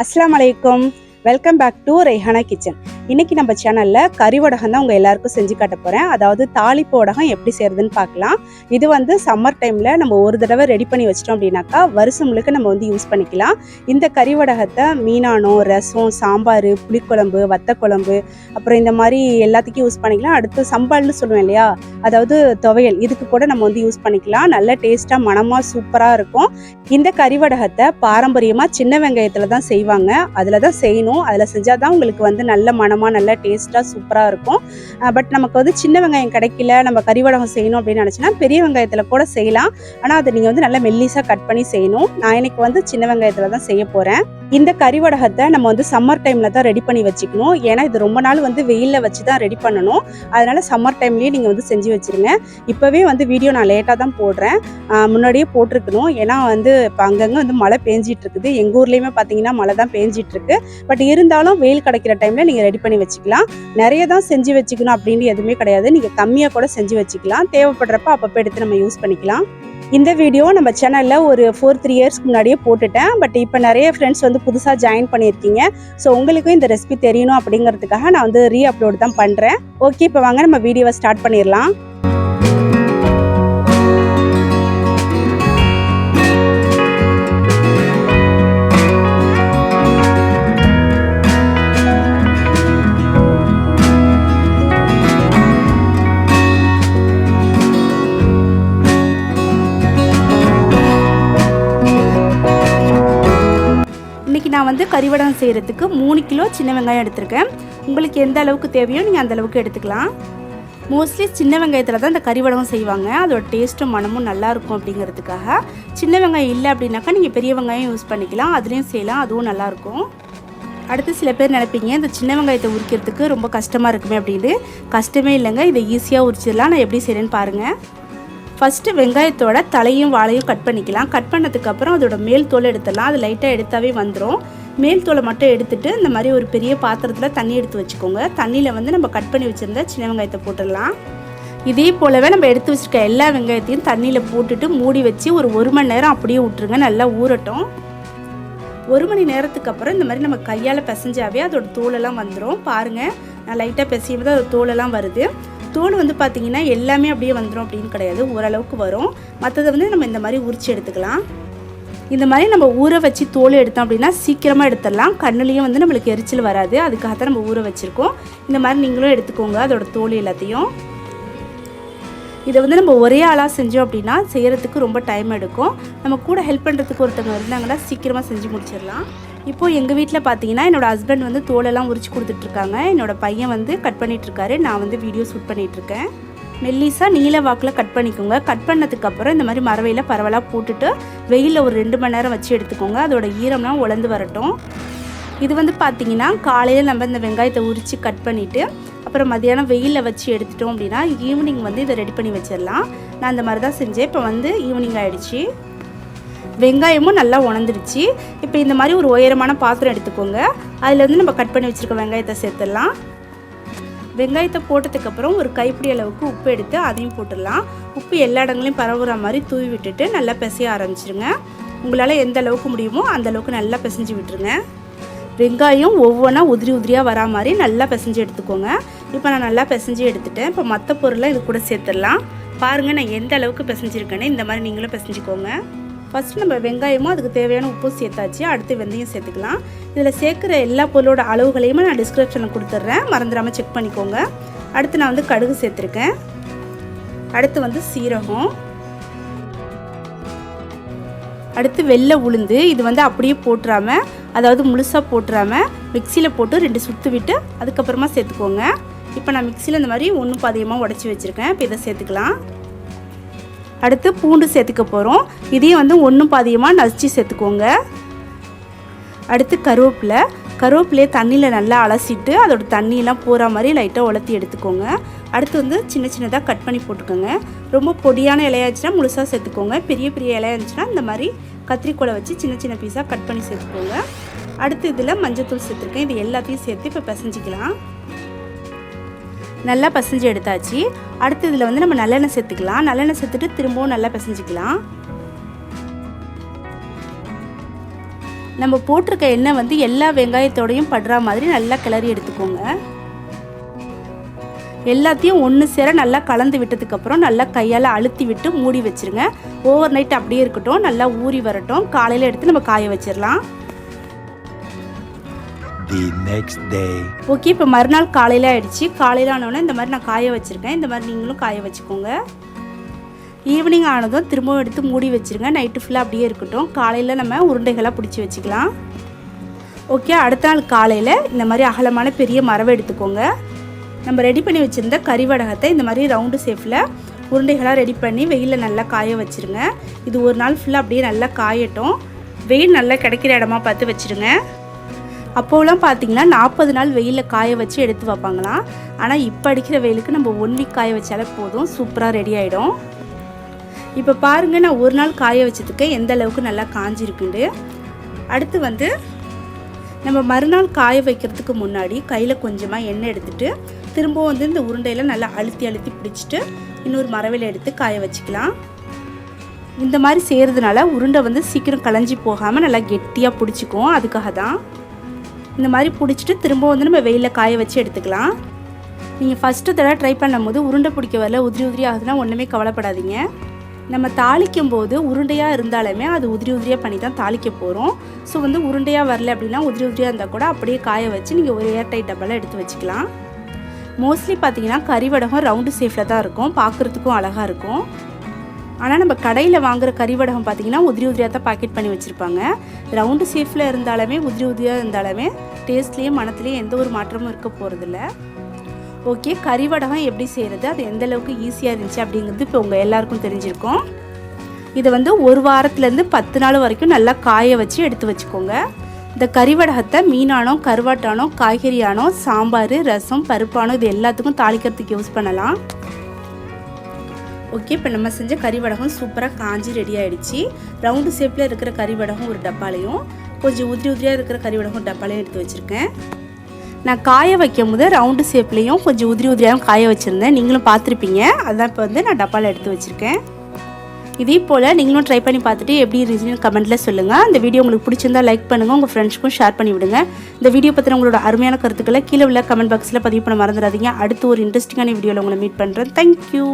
Assalamu Alaikkum. Welcome back to Raihana kitchen. இன்னைக்கு நம்ம சேனல்ல கறி வடகம் தான் உங்க எல்லாருக்கும் செஞ்சு காட்ட போறேன். அதாவது தாளிப்பு வடகம் எப்படி செய்யறதுன்னு பார்க்கலாம். இது வந்து சம்மர் டைம்ல நம்ம ஒரு தடவை ரெடி பண்ணி வச்சிட்டோம் அப்படின்னாக்கா வருஷம் முழுக்க நம்ம வந்து யூஸ் பண்ணிக்கலாம். இந்த கறி வடகத்தை மீனானோ, ரசம், சாம்பார், புளிக்குழம்பு, வத்த குழம்பு, அப்புறம் இந்த மாதிரி எல்லாத்துக்கும் யூஸ் பண்ணிக்கலாம். அடுத்து சம்பால்னு சொல்லுவேன் இல்லையா, அதாவது துவையல், இதுக்கு கூட நம்ம வந்து யூஸ் பண்ணிக்கலாம். நல்ல டேஸ்டா மனமா சூப்பரா இருக்கும். இந்த கறி வடகத்தை பாரம்பரியமா சின்ன வெங்காயத்துல தான் செய்வாங்க. அதுல தான் செய்யணும். அதுல செஞ்சாதான் உங்களுக்கு வந்து நல்ல மனமா நல்ல டேஸ்டா சூப்பரா இருக்கும். பட் நமக்கு வந்து சின்ன வெங்காயம் கிடைக்கல, நம்ம கறி வடகம் செய்யணும் அப்படின்னு நினைச்சோன்னா பெரிய வெங்காயத்துல கூட செய்யலாம். ஆனா அதை நீங்க வந்து நல்லா மெல்லிசா கட் பண்ணி செய்யணும். நான் இன்னைக்கு வந்து சின்ன வெங்காயத்துல தான் செய்ய போறேன். இந்த கறி வடகத்தை நம்ம வந்து சம்மர் டைம்ல தான் ரெடி பண்ணி வச்சுக்கணும். ஏன்னா இது ரொம்ப நாள் வந்து வெயில்ல வச்சு தான் ரெடி பண்ணணும். அதனால சம்மர் டைம்லயே நீங்க வந்து செஞ்சு வச்சிருங்க. இப்பவே வந்து வீடியோ நான் லேட்டா தான் போடுறேன், முன்னாடியே போட்டிருக்கணும். ஏன்னா வந்து இப்போ அங்கங்க வந்து மழை பேஞ்சிட்டு இருக்குது. எங்க ஊர்லயுமே பாத்தீங்கன்னா மழை தான் பேஞ்சிட்டு இருக்கு. பட் இருந்தாலும் வெயில் கிடைக்கிற டைம்ல நீங்க ரெடி பண்ணி வச்சுக்கலாம். நிறைய தான் செஞ்சு வச்சுக்கணும் அப்படின்னு எதுவுமே கிடையாது. நீங்க கம்மியா கூட செஞ்சு வச்சுக்கலாம். தேவைப்படுறப்ப அப்பப்போ எடுத்து நம்ம யூஸ் பண்ணிக்கலாம். இந்த வீடியோ நம்ம சேனல்ல ஒரு 4-3 இயர்ஸ்க்கு முன்னாடியே போட்டுட்டேன். பட் இப்போ நிறைய ஃப்ரெண்ட்ஸ் வந்து புதுசா ஜாயின் பண்ணியிருக்கீங்க. ஸோ உங்களுக்கும் இந்த ரெசிபி தெரியணும் அப்படிங்கிறதுக்காக நான் வந்து ரீஅப்லோட் தான் பண்றேன். ஓகே, இப்போ வாங்க நம்ம வீடியோவை ஸ்டார்ட் பண்ணிடலாம். நான் வந்து கறி வடகம் செய்கிறதுக்கு 3 கிலோ சின்ன வெங்காயம் எடுத்திருக்கேன். உங்களுக்கு எந்த அளவுக்கு தேவையோ நீங்கள் அந்த அளவுக்கு எடுத்துக்கலாம். மோஸ்ட்லி சின்ன வெங்காயத்தில் தான் இந்த கறி வடகம் செய்வாங்க. அதோட டேஸ்ட்டும் மனமும் நல்லாயிருக்கும் அப்படிங்கிறதுக்காக. சின்ன வெங்காயம் இல்லை அப்படின்னாக்கா நீங்கள் பெரிய வெங்காயம் யூஸ் பண்ணிக்கலாம், அதுலேயும் செய்யலாம், அதுவும் நல்லாயிருக்கும். அடுத்து சில பேர் நினைப்பீங்க இந்த சின்ன வெங்காயத்தை உரிக்கிறதுக்கு ரொம்ப கஷ்டமாக இருக்குமே அப்படின்னு. கஷ்டமே இல்லைங்க, இதை ஈஸியாக உரிச்சிடலாம். நான் எப்படி செய்கிறேன்னு பாருங்கள். ஃபஸ்ட்டு வெங்காயத்தோட தலையும் வாழையும் கட் பண்ணிக்கலாம். கட் பண்ணதுக்கப்புறம் அதோட மேல் தோலை எடுத்துடலாம். அது லைட்டாக எடுத்தாவே வந்துடும். மேல் தோலை மட்டும் எடுத்துகிட்டு இந்த மாதிரி ஒரு பெரிய பாத்திரத்தில் தண்ணி எடுத்து வச்சுக்கோங்க. தண்ணியில் வந்து நம்ம கட் பண்ணி வச்சுருந்த சின்ன வெங்காயத்தை போட்டுடலாம். இதே போலவே நம்ம எடுத்து வச்சுருக்க எல்லா வெங்காயத்தையும் தண்ணியில் போட்டுட்டு மூடி வச்சு ஒரு 1 மணி நேரம் அப்படியே விட்டுருங்க. நல்லா ஊறட்டும். 1 மணி நேரத்துக்கு அப்புறம் இந்த மாதிரி நம்ம கையால் பிசைஞ்சாவே அதோட தோலெல்லாம் வந்துடும். பாருங்கள், நான் லைட்டாக பிசையும் போது அதோட தோலெல்லாம் வருது. தோல் வந்து பார்த்திங்கன்னா எல்லாமே அப்படியே வந்துடும் அப்படின்னு கிடையாது, ஓரளவுக்கு வரும். மற்றதை வந்து நம்ம இந்த மாதிரி உரித்து எடுத்துக்கலாம். இந்த மாதிரி நம்ம ஊற வச்சு தோல் எடுத்தோம் அப்படின்னா சீக்கிரமாக எடுத்துடலாம். கண்ணுலேயும் வந்து நம்மளுக்கு எரிச்சல் வராது. அதுக்காக தான் நம்ம ஊற வச்சுருக்கோம். இந்த மாதிரி நீங்களும் எடுத்துக்கோங்க அதோட தோல் எல்லாத்தையும். இதை வந்து நம்ம ஒரே ஆளாக செஞ்சோம் அப்படின்னா செய்கிறதுக்கு ரொம்ப டைம் எடுக்கும். நம்ம கூட ஹெல்ப் பண்ணுறதுக்கு ஒருத்தவங்க இருந்தாங்கன்னா சீக்கிரமாக செஞ்சு முடிச்சிடலாம். இப்போது எங்கள் வீட்டில் பார்த்தீங்கன்னா என்னோடய ஹஸ்பண்ட் வந்து தோலெல்லாம் உரிச்சு கொடுத்துட்ருக்காங்க. என்னோடய பையன் வந்து கட் பண்ணிகிட்ருக்காரு. நான் வந்து வீடியோ ஷூட் பண்ணிகிட்ருக்கேன். மெல்லிஸாக நீல வாக்கில் கட் பண்ணிக்கோங்க. கட் பண்ணதுக்கப்புறம் இந்த மாதிரி மரவையில் பரவலாக போட்டுட்டு வெயிலில் ஒரு 2 மணி நேரம் வச்சு எடுத்துக்கோங்க. அதோட ஈரம்லாம் உலர்ந்து வரட்டும். இது வந்து பார்த்திங்கன்னா காலையில் நம்ம இந்த வெங்காயத்தை உரித்து கட் பண்ணிவிட்டு அப்புறம் மதியானம் வெயிலில் வச்சு எடுத்துட்டோம் அப்படின்னா ஈவினிங் வந்து இதை ரெடி பண்ணி வச்சிடலாம். நான் அந்த மாதிரி தான் செஞ்சேன். இப்போ வந்து ஈவினிங் ஆகிடுச்சு. வெங்காயமும் நல்லா உணர்ந்துருச்சு. இப்போ இந்த மாதிரி ஒரு உயரமான பாத்திரம் எடுத்துக்கோங்க. அதில் வந்து நம்ம கட் பண்ணி வச்சுருக்க வெங்காயத்தை சேர்த்துடலாம். வெங்காயத்தை போட்டதுக்கப்புறம் ஒரு கைப்பிடி அளவுக்கு உப்பு எடுத்து அதையும் போட்டுடலாம். உப்பு எல்லா இடங்களையும் பரவுற மாதிரி தூவி விட்டுட்டு நல்லா பிசைய ஆரம்பிச்சிருங்க. உங்களால் எந்த அளவுக்கு முடியுமோ அந்த அளவுக்கு நல்லா பிசைஞ்சு விட்டுருங்க. வெங்காயம் ஒவ்வொன்றா உதிரி உதிரியாக வரா மாதிரி நல்லா பிசைஞ்சு எடுத்துக்கோங்க. இப்போ நான் நல்லா பிசைஞ்சு எடுத்துட்டேன். இப்போ மற்ற பொருளை இது கூட சேர்த்துடலாம். பாருங்கள், நான் எந்த அளவுக்கு பிசைஞ்சிருக்கேன்னு இந்த மாதிரி நீங்களும் பிசைஞ்சிக்கோங்க. ஃபஸ்ட்டு நம்ம வெங்காயமும் அதுக்கு தேவையான உப்பும் சேர்த்தாச்சு. அடுத்து வெந்தயம் சேர்த்துக்கலாம். இதில் சேர்க்குற எல்லா பொருளோட அளவுகளையுமே நான் டிஸ்கிரிப்ஷனில் கொடுத்துட்றேன், மறந்துடாமல் செக் பண்ணிக்கோங்க. அடுத்து நான் வந்து கடுகு சேர்த்துருக்கேன். அடுத்து வந்து சீரகம், அடுத்து வெள்ளை உளுந்து. இது வந்து அப்படியே போட்டுறாமல், அதாவது முழுசாக போட்டுறாமல் மிக்சியில் போட்டு 2 சுற்று விட்டு அதுக்கப்புறமா சேர்த்துக்கோங்க. இப்போ நான் மிக்சியில் இந்த மாதிரி 1 பாதியமாக உடச்சி வச்சுருக்கேன். இப்போ இதை சேர்த்துக்கலாம். அடுத்து பூண்டு சேர்த்துக்க போகிறோம். இதையும் வந்து 1 பாதியமாக நசுச்சி சேர்த்துக்கோங்க. அடுத்து கருவேப்பிலையை தண்ணியில் நல்லா அலசிட்டு அதோட தண்ணியெல்லாம் போகிற மாதிரி லைட்டாக உலர்த்தி எடுத்துக்கோங்க. அடுத்து வந்து சின்ன சின்னதாக கட் பண்ணி போட்டுக்கோங்க. ரொம்ப பொடியான இலையாச்சுன்னா முழுசாக சேர்த்துக்கோங்க. பெரிய பெரிய இலையா இருந்துச்சுன்னா இந்த மாதிரி கத்திரிக்கோலை வச்சு சின்ன சின்ன பீஸாக கட் பண்ணி சேர்த்துக்கோங்க. அடுத்து இதில் மஞ்சத்தூள் சேர்த்துருக்கேன். இது எல்லாத்தையும் சேர்த்து இப்போ பிசைஞ்சிக்கலாம். நல்லா பிசைஞ்சு எடுத்தாச்சு. அடுத்து இதில் வந்து நம்ம நல்லெண்ணெய் சேர்த்துக்கலாம். நல்லெண்ணெய் சேர்த்துட்டு திரும்பவும் நல்லா பிசைஞ்சிக்கலாம். நம்ம போட்டிருக்க எண்ணெய் வந்து எல்லா வெங்காயத்தோடையும் படுற மாதிரி நல்லா கிளறி எடுத்துக்கோங்க. எல்லாத்தையும் ஒன்று சேர நல்லா கலந்து விட்டதுக்கப்புறம் நல்லா கையால் அழுத்தி விட்டு மூடி வச்சுருங்க. ஓவர் நைட் அப்படியே இருக்கட்டும், நல்லா ஊறி வரட்டும். காலையில் எடுத்து நம்ம காய வச்சிடலாம். ஓகே, இப்போ மறுநாள் காலையில் ஆயிடுச்சு. காலையில் ஆனோடனே இந்த மாதிரி நான் காய வச்சுருக்கேன். இந்த மாதிரி நீங்களும் காய வச்சுக்கோங்க. ஈவினிங் ஆனதும் திரும்பவும் எடுத்து மூடி வச்சுருங்க. நைட்டு ஃபுல்லாக அப்படியே இருக்கட்டும். காலையில் நம்ம உருண்டைகளாக பிடிச்சி வச்சுக்கலாம். ஓகே, அடுத்த நாள் காலையில் இந்த மாதிரி அகலமான பெரிய மரவை எடுத்துக்கோங்க. நம்ம ரெடி பண்ணி வச்சுருந்த கறிவடகத்தை இந்த மாதிரி ரவுண்டு ஷேப்பில் உருண்டைகளாக ரெடி பண்ணி வெயிலில் நல்லா காய வச்சுருங்க. இது ஒரு நாள் ஃபுல்லாக அப்படியே நல்லா காயட்டும். வெயில் நல்லா கிடைக்கிற இடமா பார்த்து வச்சுருங்க. அப்போலாம் பார்த்திங்கன்னா 40 நாள் வெயிலில் காய வச்சு எடுத்து வைப்பாங்களாம். ஆனால் இப்போ அடிக்கிற வெயிலுக்கு நம்ம 1 வீக் காய வச்சாலே போதும், சூப்பராக ரெடி ஆகிடும். இப்போ பாருங்கள், நான் ஒரு நாள் காய வச்சதுக்கு எந்த அளவுக்கு நல்லா காஞ்சிருக்குண்டு. அடுத்து வந்து நம்ம மறுநாள் காய வைக்கிறதுக்கு முன்னாடி கையில் கொஞ்சமாக எண்ணெய் எடுத்துகிட்டு திரும்பவும் வந்து இந்த உருண்டையில் நல்லா அழுத்தி பிடிச்சிட்டு இன்னொரு மரவையில் எடுத்து காய வச்சுக்கலாம். இந்த மாதிரி செய்கிறதுனால உருண்டை வந்து சீக்கிரம் களைஞ்சி போகாமல் நல்லா கெட்டியாக பிடிச்சிக்கும். அதுக்காக தான் இந்த மாதிரி பிடிச்சிட்டு திரும்ப வந்து நம்ம வெயிலில் காய வச்சு எடுத்துக்கலாம். நீங்கள் ஃபஸ்ட்டு தடவை ட்ரை பண்ணும்போது உருண்டை பிடிக்க வரல உதிரி ஆகுதுன்னா ஒன்றுமே கவலைப்படாதீங்க. நம்ம தாளிக்கும் போது உருண்டையாக இருந்தாலுமே அது உதிரியாக பண்ணி தான் தாளிக்க போகிறோம். ஸோ வந்து உருண்டையாக வரல அப்படின்னா உதிரியாக இருந்தால் கூட அப்படியே காய வச்சு நீங்கள் ஒரு ஏர்டைட் டப்பாவில் எடுத்து வச்சுக்கலாம். மோஸ்ட்லி பார்த்தீங்கன்னா கறிவடகம் ரவுண்டு ஷேப்பில் தான் இருக்கும், பார்க்குறதுக்கும் அழகாக இருக்கும். ஆனால் நம்ம கடையில் வாங்குகிற கறிவடகம் பார்த்திங்கன்னா உதிரியாக தான் பாக்கெட் பண்ணி வச்சுருப்பாங்க. ரவுண்டு ஷேப்பில் இருந்தாலுமே உதிரியாக இருந்தாலுமே டேஸ்ட்லேயும் மனத்துலேயும் எந்த ஒரு மாற்றமும் இருக்க போகிறதில்ல. ஓகே, கறிவடகம் எப்படி செய்கிறது, அது எந்த அளவுக்கு ஈஸியாக இருந்துச்சு அப்படிங்கிறது இப்போ உங்கள் எல்லாருக்கும் தெரிஞ்சிருக்கும். இதை வந்து 1 வாரத்துலேருந்து 10 நாள் வரைக்கும் நல்லா காய வச்சு எடுத்து வச்சுக்கோங்க. இந்த கறிவடகத்தை மீனானோ கருவாட்டானோ காய்கறியானோ சாம்பார் ரசம் பருப்பானோ இது எல்லாத்துக்கும் தாளிக்கிறதுக்கு யூஸ் பண்ணலாம். ஓகே, இப்போ நம்ம செஞ்ச கறிவடகம் சூப்பராக காஞ்சி ரெடி ஆகிடுச்சு. ரவுண்டு ஷேப்பில் இருக்கிற கறிவடகம் ஒரு டப்பாலையும் கொஞ்சம் உதிரியாக இருக்கிற கறிவடகம் டப்பாலையும் எடுத்து வச்சுருக்கேன். நான் காய வைக்கும் போது ரவுண்டு ஷேப்லேயும் கொஞ்சம் உதிரியாகவும் காய வச்சுருந்தேன், நீங்களும் பார்த்துருப்பீங்க. அதுதான் இப்போ வந்து நான் டப்பாவில் எடுத்து வச்சுருக்கேன். இதே போல் நீங்களும் ட்ரை பண்ணி பார்த்துட்டு எப்படி இருந்துச்சுன்னு கமெண்ட்டில் சொல்லுங்கள். இந்த வீடியோ உங்களுக்கு பிடிச்சிருந்தா லைக் பண்ணுங்கள், உங்கள் ஃப்ரெண்ட்ஸ்க்கும் ஷேர் பண்ணி விடுங்க. இந்த வீடியோ பற்றின உங்களோட அருமையான கருத்துக்களை கீழே உள்ள கமெண்ட் பாக்ஸில் பதிவு பண்ண மறந்துடாதீங்க. அடுத்து ஒரு இன்ட்ரெஸ்டிங்கான வீடியோவில் உங்களை மீட் பண்ணுறேன். தேங்க்யூ.